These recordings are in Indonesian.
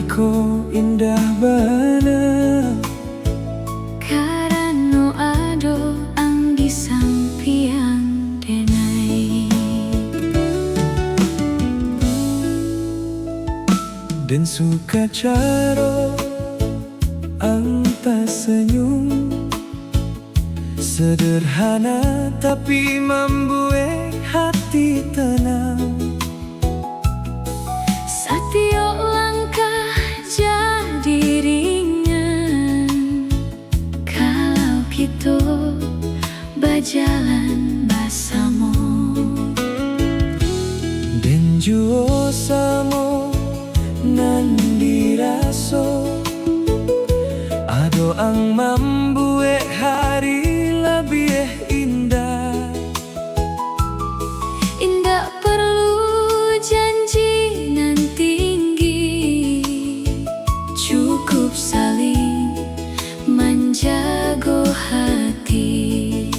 ko indah bana karano ado ang gisampiang denay. Dan suka caro ang tersenyum, sederhana tapi membuat hati tenang. Setiap langkah jadi ringan kalau kita berjalan bersama. Dan jua samo nan diraso, ado ang membuat hari lebih indah. Indah perlu janji nan tinggi, cukup saling menjaga hati.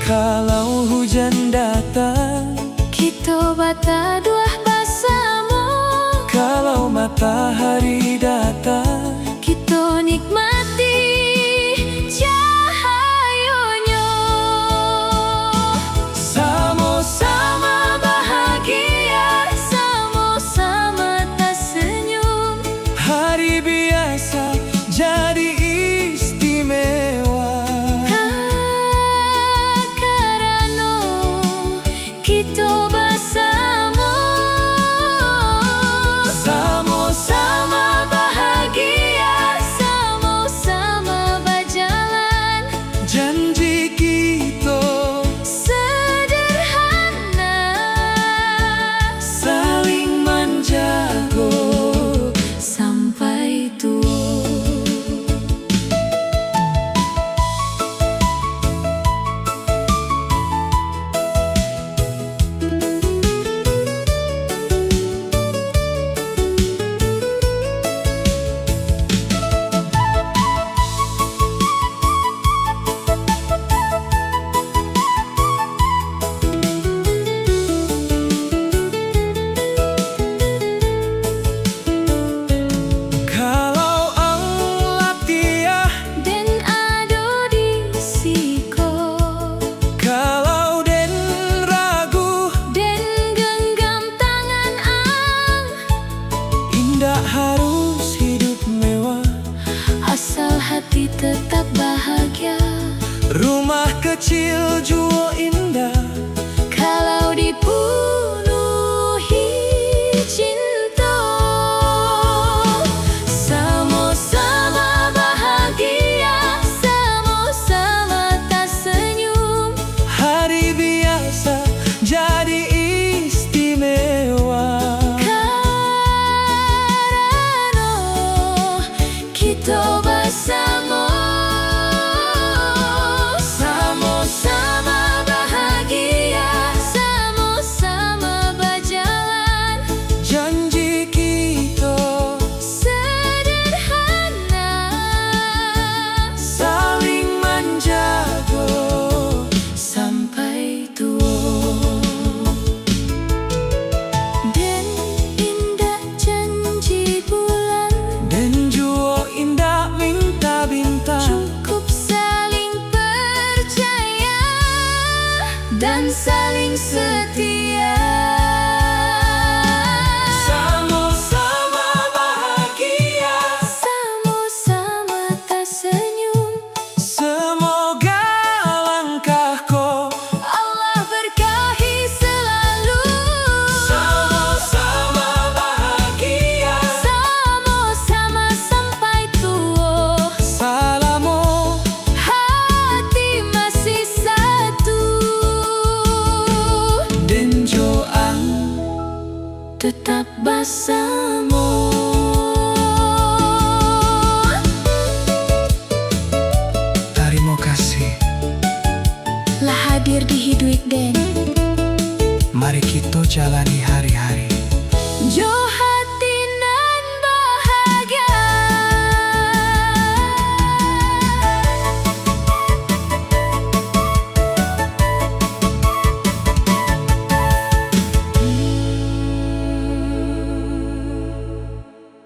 Kalau hujan datang, Kita bata dua bersama. kalau matahari datang, Kita nikmati cahayanya. sama-sama Bahagia sama-sama tersenyum. hari biasa jadi istimewa. Karena kita bersama, Sama-sama bahagia sama-sama berjalan. janji kita Sederhana saling menjaga sampai tua. Kalau Allah tiah, Dan ado di siko, kalau den ragu, dan genggam tangan ang. indah harus hidup mewah. Asal hati tetap bahagia. Rumah kecil jua indah, Kalau dipenuhi cinta. Sama-sama bahagia sama-sama tersenyum. hari biasa jadi istimewa. Karena kita bersama, sama-sama bahagia sama-sama berjalan. Janji kita Sederhana saling menjaga sampai tua. Dan indah janji bulan, dan jua indah minta bintang. cukup saling percaya dan saling setia. Sama-sama bahagia, Sama-sama tersenyum. semoga langkahku Allah berkahi selalu. sama-sama bahagia. Sama-sama sampai tua. Salamu Hati masih satu. dan joang Tetap bersama. terima kasih. Lah hadir di hidup Den. Mari kita jalani hari-hari. Jo